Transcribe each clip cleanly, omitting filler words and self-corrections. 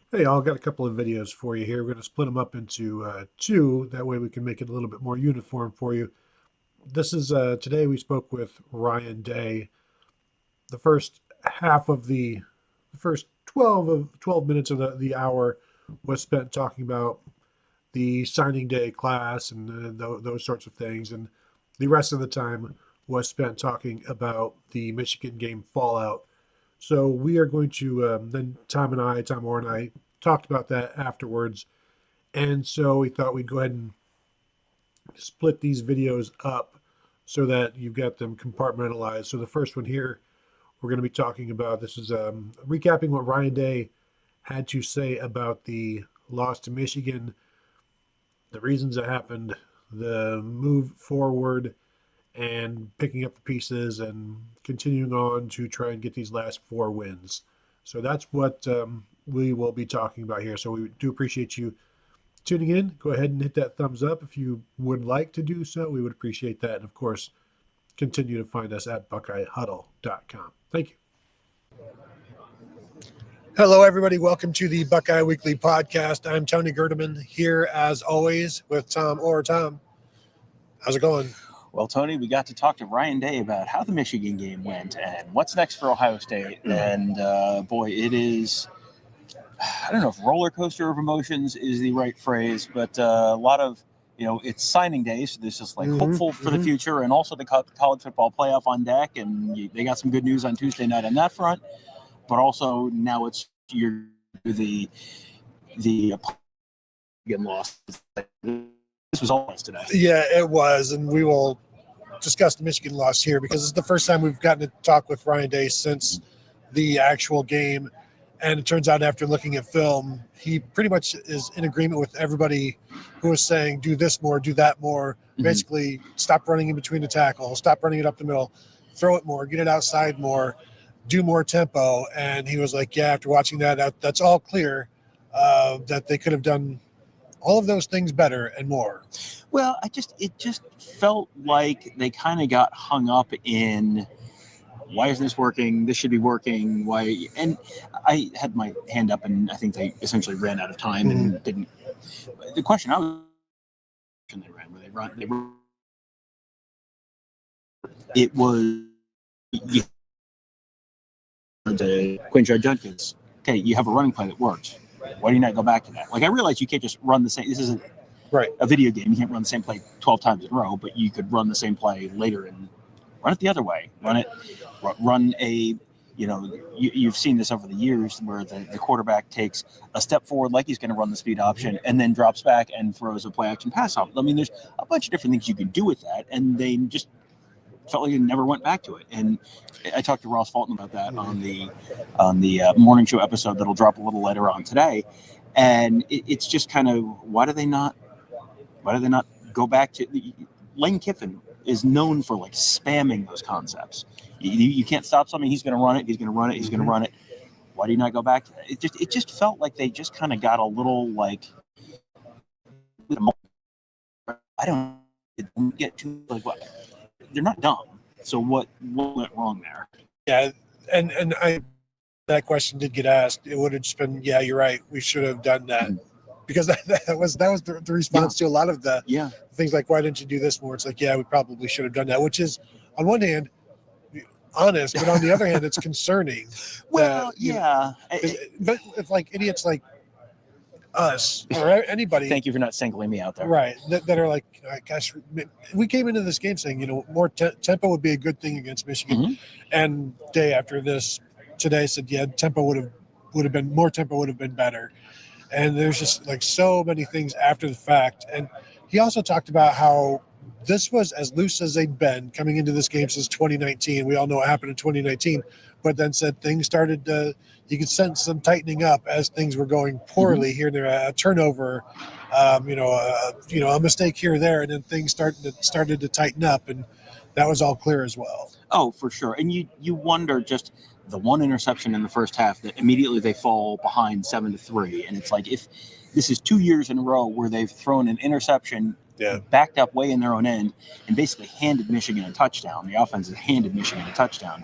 Hey, I've got a couple of videos for you here. We're going to split them up into two. That way we can make it a little bit more uniform for you. This is today we spoke with Ryan Day. The first half of the first 12 minutes of the hour was spent talking about the signing day class and those sorts of things. And the rest of the time was spent talking about the Michigan game fallout. So we are going to then Tom Moore and I talked about that afterwards. And so we thought we'd go ahead and split these videos up so that you've got them compartmentalized. So the first one here, we're going to be talking about this is recapping what Ryan Day had to say about the loss to Michigan, the reasons it happened, the move forward, and picking up the pieces and continuing on to try and get these last four wins. So that's what we will be talking about here. So we do appreciate you tuning in. Go ahead and hit that thumbs up if you would like to do so. We would appreciate that. And of course, continue to find us at BuckeyeHuddle.com. Thank you. Hello, everybody. Welcome to the Buckeye Weekly Podcast. I'm Tony Gerdeman here, as always, with Tom Orr. Tom, how's it going? Well, Tony, we got to talk to Ryan Day about how the Michigan game went and what's next for Ohio State. And, boy, it is, I don't know if roller coaster of emotions is the right phrase, but a lot of, it's signing day. So this is like hopeful for the future, and also the college football playoff on deck. And they got some good news on Tuesday night on that front. But also now it's the Michigan loss. This was all today. Yeah, it was. And we will discuss the Michigan loss here because it's the first time we've gotten to talk with Ryan Day since the actual game. And it turns out after looking at film, he pretty much is in agreement with everybody who was saying, do this more, do that more. Basically, stop running in between the tackles, stop running it up the middle, throw it more, get it outside more, do more tempo. And he was like, yeah, after watching that's all clear that they could have done all of those things better and more. Well, it just felt like they kind of got hung up in, why isn't this working? This should be working. Why? And I had my hand up, and I think they essentially ran out of time and didn't. The question I was, it was Quinshard Judkins. Okay, you have a running play that works. Why do you not go back to that? Like, I realize you can't just run the same. This isn't a video game. You can't run the same play 12 times in a row, but you could run the same play later and run it the other way. Run a, you've seen this over the years where the quarterback takes a step forward like he's going to run the speed option and then drops back and throws a play action pass off. I mean, there's a bunch of different things you can do with that, and they just felt like they never went back to it. And I talked to Ross Fulton about that on the morning show episode that'll drop a little later on today. And it's just kind of, why do they not go back to Lane Kiffin is known for like spamming those concepts. You can't stop something. He's going to run it. He's going to run it. He's going to run it. Why do you not go back to that? It just felt like they just kind of got a little like, I don't get too like what. They're not dumb. So what went wrong there? Yeah, and that question did get asked. It would have just been, yeah, you're right. We should have done that. Because that was the response to a lot of the things like, why didn't you do this more? It's like, yeah, we probably should have done that, which is on one hand honest, but on the other hand, it's concerning. Well, but if like idiots like us or anybody. Thank you for not singling me out there. Right. That are like, gosh, we came into this game saying, more tempo would be a good thing against Michigan. And day after this today said, yeah, tempo would have been better. And there's just like so many things after the fact. And he also talked about how this was as loose as they'd been coming into this game since 2019. We all know what happened in 2019, but then said things started to, you could sense some tightening up as things were going poorly here and there, a turnover, a mistake here or there, and then things started to tighten up, and that was all clear as well. Oh, for sure. And you wonder just the one interception in the first half that immediately they fall behind 7-3. And it's like, if this is 2 years in a row where they've thrown an interception backed up way in their own end and basically handed Michigan a touchdown. The offense has handed Michigan a touchdown.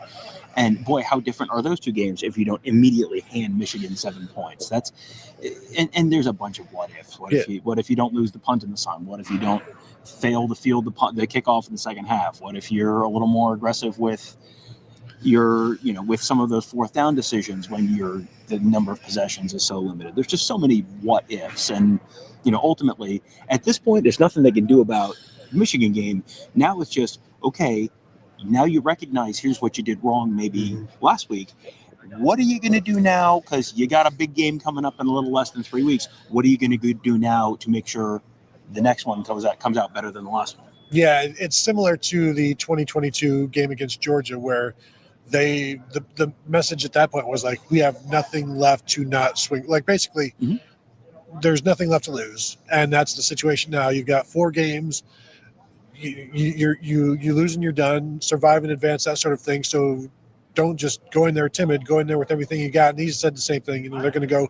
And boy, how different are those two games if you don't immediately hand Michigan 7 points? points. And there's a bunch of what ifs. What if you don't lose the punt in the sun? What if you don't fail to field the kickoff in the second half? What if you're a little more aggressive with with some of those fourth down decisions when the number of possessions is so limited? There's just so many what ifs, and ultimately at this point there's nothing they can do about the Michigan game. Now it's just, okay, now you recognize here's what you did wrong maybe last week. What are you going to do now? Because you got a big game coming up in a little less than 3 weeks. What are you going to do now to make sure the next one comes out better than the last one? Yeah, it's similar to the 2022 game against Georgia, where the message at that point was like, we have nothing left to not swing. Like, basically, there's nothing left to lose, and that's the situation now. You've got 4 games. You lose and you're done. Survive and advance, that sort of thing. So don't just go in there timid. Go in there with everything you got. And he said the same thing. They're going to go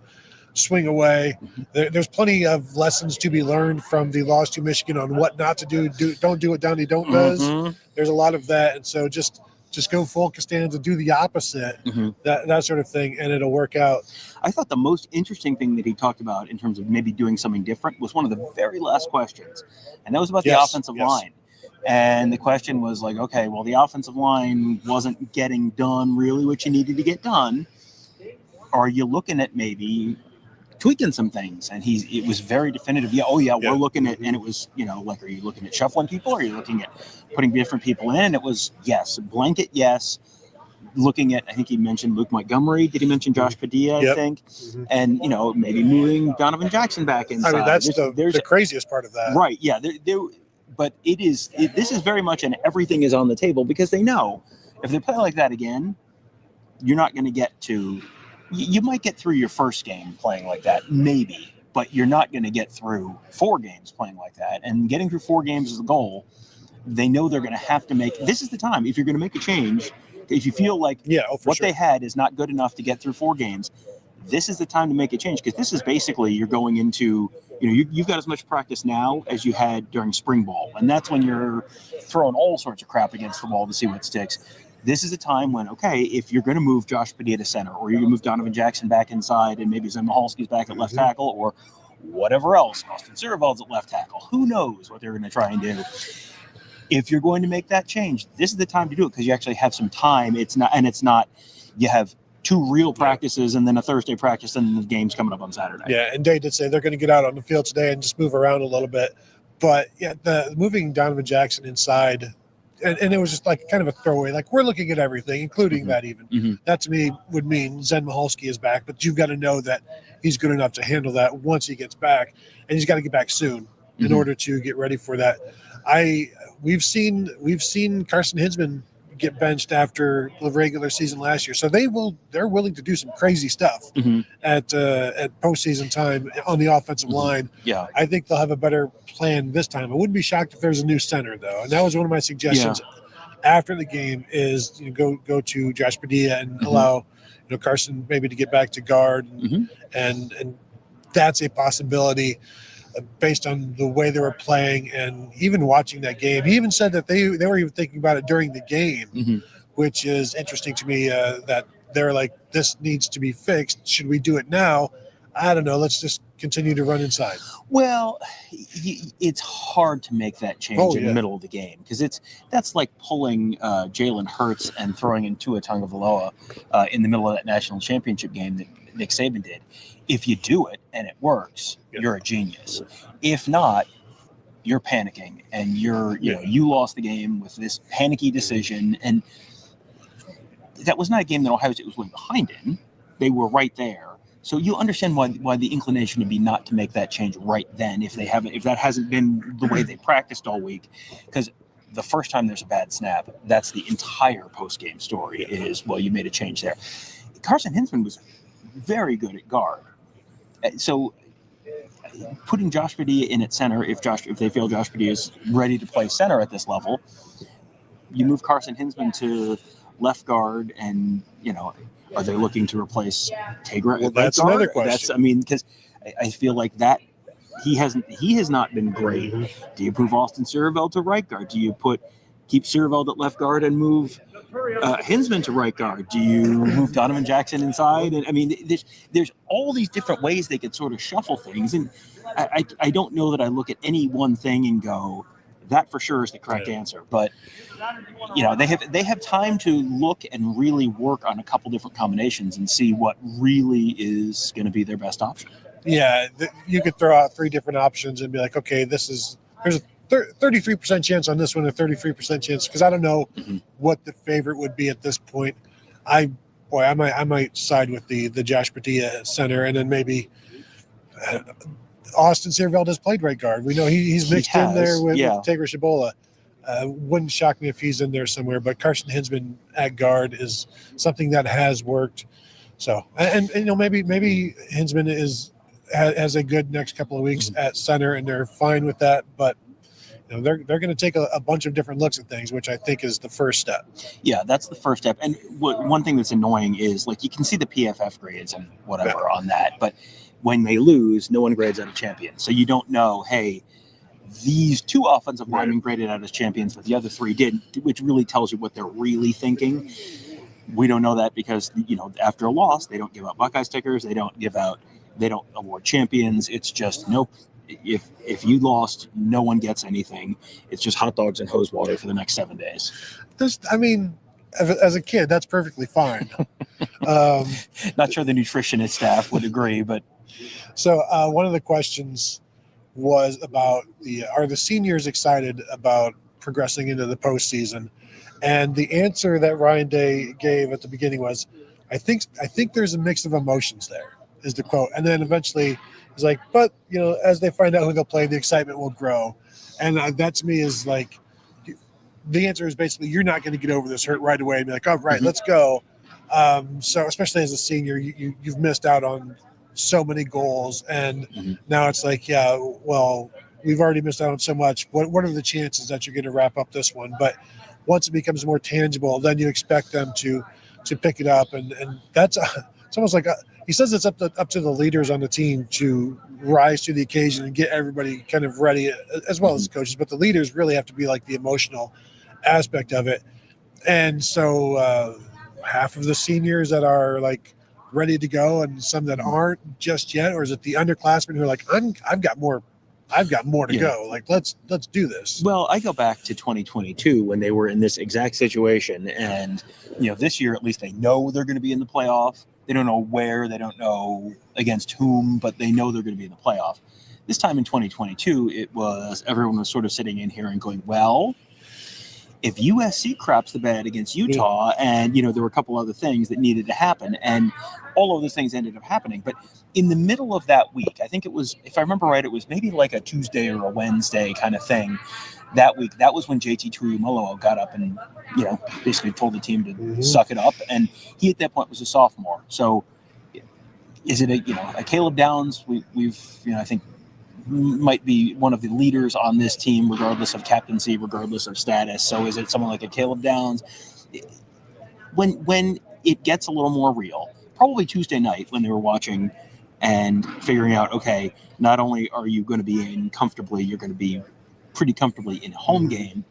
swing away. There's plenty of lessons to be learned from the loss to Michigan on what not to do. Don't do what Donnie don't does. There's a lot of that, and so just go full Costanza, do the opposite, that sort of thing, and it'll work out. I thought the most interesting thing that he talked about in terms of maybe doing something different was one of the very last questions, and that was about the offensive line. And the question was like, okay, well, the offensive line wasn't getting done really what you needed to get done. Are you looking at maybe tweaking some things? And it was very definitive. We're looking at, and it was, are you looking at shuffling people? Or are you looking at putting different people in? And it was yes, blanket yes. Looking at, I think he mentioned Luke Montgomery. Did he mention Josh Padilla? I think, and maybe moving Donovan Jackson back inside. I mean, that's the craziest part of that, right? Yeah, but this is very much an everything is on the table, because they know if they play like that again, you're not going to get to. You might get through your first game playing like that, maybe, but you're not going to get through 4 games playing like that. And getting through 4 games is the goal. They know they're going to have to make. This is the time if you're going to make a change. If you feel like they had is not good enough to get through 4 games, this is the time to make a change, because this is basically you're going into. You've got as much practice now as you had during spring ball, and that's when you're throwing all sorts of crap against the wall to see what sticks. This is a time when, okay, if you're going to move Josh Padilla to center, or you're going to move Donovan Jackson back inside, and maybe Zen Mahalski's back at left tackle, or whatever else, Austin Sierraveld's at left tackle. Who knows what they're going to try and do? If you're going to make that change, this is the time to do it, because you actually have some time. It's not you have 2 real practices and then a Thursday practice, and the game's coming up on Saturday. Yeah, and Dave did say they're going to get out on the field today and just move around a little bit. But yeah, the moving Donovan Jackson inside, and it was just like kind of a throwaway. Like, we're looking at everything, including that even. That to me would mean Zen Mahalski is back, but you've got to know that he's good enough to handle that once he gets back, and he's got to get back soon in order to get ready for that. We've seen Carson Hinsman get benched after the regular season last year, so they're willing to do some crazy stuff at postseason time on the offensive line. Yeah, I think they'll have a better plan this time. I wouldn't be shocked if there's a new center though, and that was one of my suggestions after the game is go to Josh Padilla and allow Carson maybe to get back to guard, and that's a possibility. Based on the way they were playing and even watching that game. He even said that they were even thinking about it during the game, which is interesting to me, that they're like, this needs to be fixed. Should we do it now? I don't know. Let's just continue to run inside. Well, it's hard to make that change in the middle of the game, because that's like pulling Jalen Hurts and throwing in Tua Tagovailoa in the middle of that national championship game that Nick Saban did. If you do it and it works, you're a genius. If not, you're panicking, and you lost the game with this panicky decision. And that was not a game that Ohio State was way behind in. They were right there. So you understand why the inclination would be not to make that change right then if that hasn't been the way they practiced all week. Because the first time there's a bad snap, that's the entire post-game story is, well, you made a change there. Carson Hinsman was very good at guard. So putting Josh Padilla in at center, if they feel Josh Padilla is ready to play center at this level, you move Carson Hinsman to left guard, and are they looking to replace Tegra? Well, that's guard? Another question. Because I feel like that he has not been great. Do you move Austin Sierraveld to right guard? Do you put keep Searveld at left guard and move Hinsman to right guard? Do you move Donovan Jackson inside? And I mean, there's all these different ways they could sort of shuffle things. And I don't know that I look at any one thing and go, that for sure is the correct answer. But they have time to look and really work on a couple different combinations and see what really is going to be their best option. Yeah, you could throw out 3 different options and be like, okay, there's a 33% chance on this one, a 33% chance, because I don't know what the favorite would be at this point. I might side with the Josh Padilla center, and then maybe Austin Searveld has played right guard. We know he's mixed in there with Tager Shabola. Wouldn't shock me if he's in there somewhere, but Carson Hinsman at guard is something that has worked. So, and maybe Hinsman has a good next couple of weeks at center, and they're fine with that. But they're going to take a bunch of different looks at things, which I think is the first step. Yeah, that's the first step. And one thing that's annoying is, like, you can see the PFF grades and whatever on that, but when they lose, no one grades out a champion. So you don't know, hey, these 2 offensive linemen graded out as champions, but the other 3 didn't, which really tells you what they're really thinking. We don't know that because, after a loss, they don't give out Buckeye stickers. They don't award champions. It's just, nope. If you lost, no one gets anything. It's just hot dogs and hose water for the next 7 days. As a kid, that's perfectly fine. Not sure the nutritionist staff would agree, but. So one of the questions was about are the seniors excited about progressing into the postseason? And the answer that Ryan Day gave at the beginning was, I think there's a mix of emotions there, is the quote. And then eventually he's like, but, as they find out who they'll play, the excitement will grow. And that to me is like, the answer is basically, you're not going to get over this hurt right away and be like, all right, let's go. So especially as a senior, you've missed out on so many goals. And now it's like, yeah, well, we've already missed out on so much. What are the chances that you're going to wrap up this one? But once it becomes more tangible, then you expect them to pick it up. And that's it's almost like he says it's up to the leaders on the team to rise to the occasion and get everybody kind of ready, as well as the coaches. But the leaders really have to be like the emotional aspect of it. And so half of the seniors that are like ready to go and some that aren't just yet, or is it the underclassmen who are like, I've got more to go. Like, let's do this. Well, I go back to 2022 when they were in this exact situation. And, this year, at least they know they're going to be in the playoff. They don't know where, they don't know against whom, but they know they're going to be in the playoff. This time in 2022, everyone was sort of sitting in here and going, well, if USC craps the bed against Utah and, there were a couple other things that needed to happen, and all of those things ended up happening. But in the middle of that week, I think it was, if I remember right, it was maybe like a Tuesday or a Wednesday kind of thing that week. That was when JT Tuimoloau got up and, basically told the team to suck it up. And he at that point was a sophomore. So is it a Caleb Downs? We've I think might be one of the leaders on this team, regardless of captaincy, regardless of status. So is it someone like a Caleb Downs? When it gets a little more real, probably Tuesday night when they were watching and figuring out, okay, not only are you going to be in comfortably, you're going to be pretty comfortably in a home game.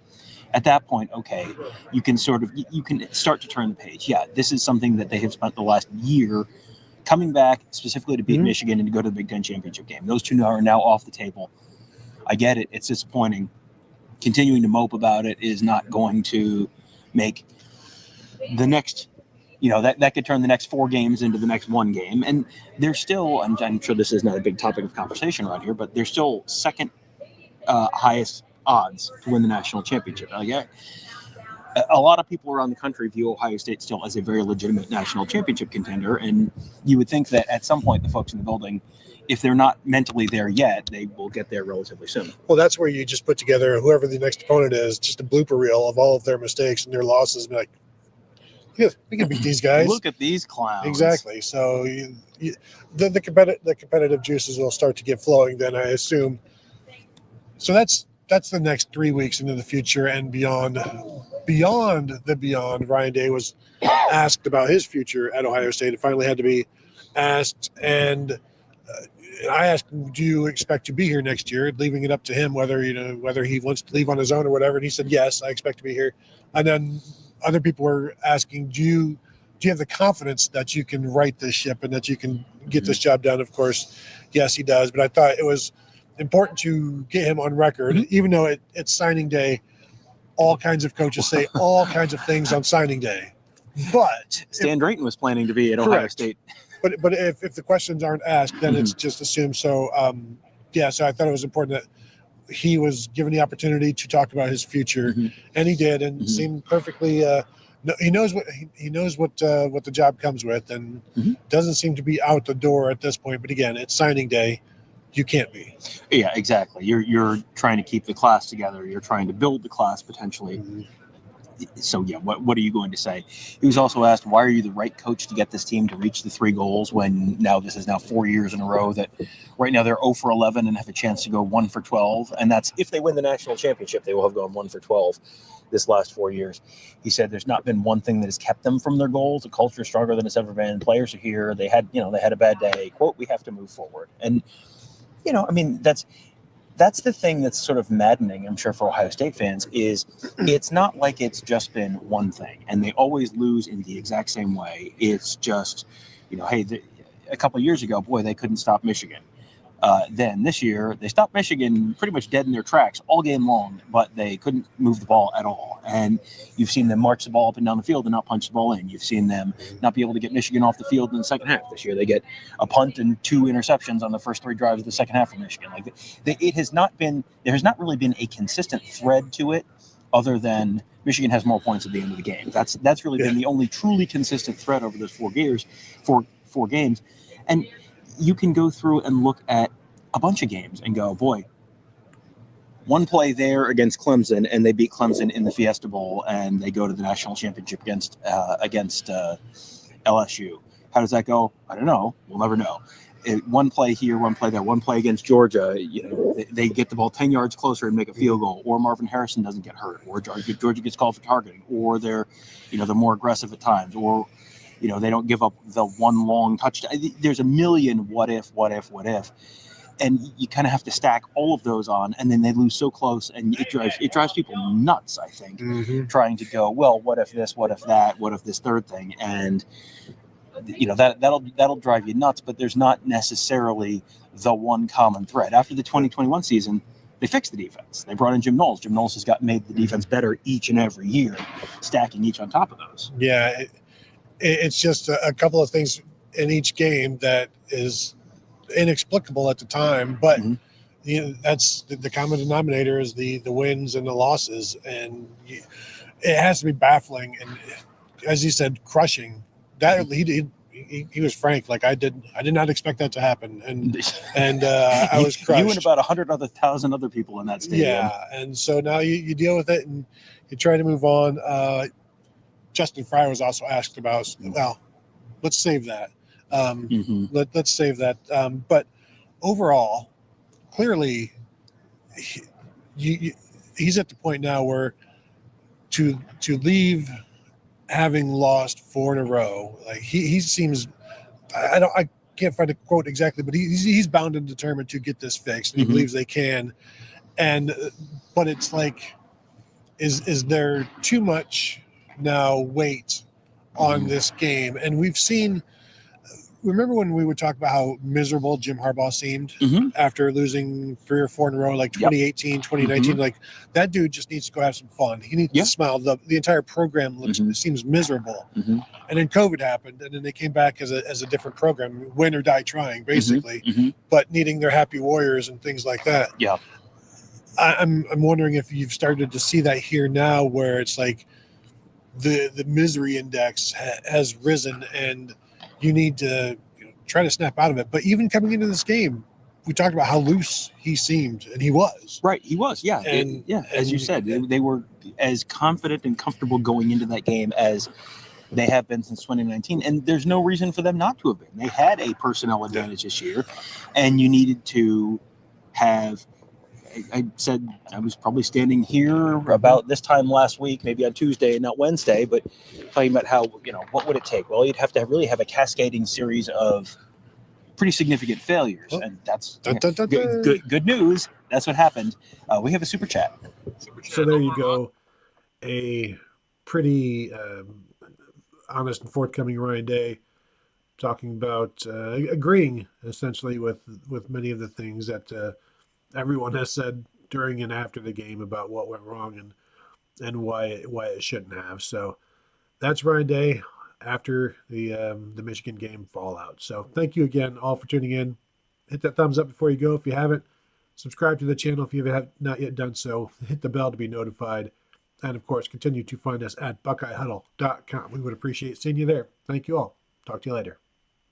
At that point, okay, you can start to turn the page. Yeah, this is something that they have spent the last year coming back specifically to beat Michigan and to go to the Big Ten championship game. Those two are now off the table. I get it. It's disappointing. Continuing to mope about it is not going to make the next, that could turn the next 4 games into the next 1 game. And they're still, I'm sure this is not a big topic of conversation around here, but they're still second highest odds to win the national championship. A lot of people around the country view Ohio State still as a very legitimate national championship contender, and you would think that at some point the folks in the building, if they're not mentally there yet, they will get there relatively soon. Well, that's where you just put together whoever the next opponent is, just a blooper reel of all of their mistakes and their losses, and be like, yeah, we can beat these guys. Look at these clowns. Exactly. So the competitive juices will start to get flowing then, I assume. So that's the next 3 weeks into the future and beyond. Beyond, Ryan Day was asked about his future at Ohio State. It finally had to be asked, and I asked him, do you expect to be here next year? Leaving it up to him whether he wants to leave on his own or whatever. And he said, yes, I expect to be here. And then other people were asking, do you have the confidence that you can right this ship and that you can get this job done? Of course, yes, he does. But I thought it was important to get him on record, even though it's signing day. All kinds of coaches say all kinds of things on signing day. But Stan Drayton was planning to be at Ohio State. But if the questions aren't asked, then it's just assumed. So, so I thought it was important that he was given the opportunity to talk about his future, and he did, and seemed perfectly. He knows what the job comes with, and doesn't seem to be out the door at this point. But again, it's signing day. You can't be. Yeah, exactly. You're trying to keep the class together. You're trying to build the class potentially. So, yeah, what are you going to say? He was also asked, why are you the right coach to get this team to reach the 3 goals when this is 4 years in a row that right now they're 0 for 11 and have a chance to go 1 for 12. And that's if they win the national championship, they will have gone 1 for 12 this last 4 years. He said there's not been one thing that has kept them from their goals. The culture is stronger than it's ever been. Players are here. They had a bad day. Quote, we have to move forward. And, that's the thing that's sort of maddening, I'm sure, for Ohio State fans, is it's not like it's just been one thing, and they always lose in the exact same way. It's just, a couple of years ago, boy, they couldn't stop Michigan. Then this year, they stopped Michigan pretty much dead in their tracks all game long, but they couldn't move the ball at all. And you've seen them march the ball up and down the field and not punch the ball in. You've seen them not be able to get Michigan off the field in the second half. This year, they get a punt and 2 interceptions on the first 3 drives of the second half of Michigan. There has not really been a consistent thread to it, other than Michigan has more points at the end of the game. That's really been the only truly consistent thread over those 4 games. And you can go through and look at a bunch of games and go, boy, one play there against Clemson, and they beat Clemson in the Fiesta Bowl, and they go to the national championship against LSU. How does that go? I don't know. We'll never know. One play here, one play there, one play against Georgia. They get the ball 10 yards closer and make a field goal, or Marvin Harrison doesn't get hurt, or Georgia gets called for targeting, or they're more aggressive at times, or they don't give up the one long touchdown. There's a million what if. And you kind of have to stack all of those on, and then they lose so close, and it drives people nuts, I think, trying to go, well, what if this, what if that, what if this third thing? And, that'll drive you nuts, but there's not necessarily the one common thread. After the 2021 season, they fixed the defense. They brought in Jim Knowles. Jim Knowles has made the defense better each and every year, stacking each on top of those. Yeah, it's just a couple of things in each game that is inexplicable at the time, but that's the common denominator is the wins and the losses, and it has to be baffling. And as you said, crushing. That he was frank. Like I did not expect that to happen, and I was crushed. You and about 100,000 other people in that stadium. Yeah, and so now you deal with it and you try to move on. Justin Frye was also asked about. Well, let's save that. Let's save that. But overall, clearly, he's at the point now where to leave, having lost 4 in a row, like he seems. I can't find a quote exactly, but he's bound and determined to get this fixed, and he believes they can. But it's like, is there too much now weight on this game? And we've seen. Remember when we would talk about how miserable Jim Harbaugh seemed after losing 3 or 4 in a row, like 2018, 2019? Like, that dude just needs to go have some fun. He needs to smile. The entire program seems miserable. And then COVID happened, and then they came back as a different program, win or die trying, basically, but needing their happy warriors and things like that. Yeah. I'm wondering if you've started to see that here now, where it's like the misery index has risen, and you need to try to snap out of it. But even coming into this game, we talked about how loose he seemed, and he was. Right, he was, yeah. As you said, they were as confident and comfortable going into that game as they have been since 2019, and there's no reason for them not to have been. They had a personnel advantage this year, and you needed to have – I said I was probably standing here about this time last week, maybe on Tuesday and not Wednesday, but talking about how, what would it take? Well, you'd have to really have a cascading series of pretty significant failures, Oh. and that's Good news. That's what happened. We have a super chat. So there you go. A pretty honest and forthcoming Ryan Day, talking about agreeing essentially with many of the things that everyone has said during and after the game about what went wrong and why it shouldn't have. So that's Ryan Day after the Michigan game fallout. So thank you again all for tuning in. Hit that thumbs up before you go if you haven't. Subscribe to the channel if you have not yet done so. Hit the bell to be notified. And of course, continue to find us at BuckeyeHuddle.com. We would appreciate seeing you there. Thank you all. Talk to you later.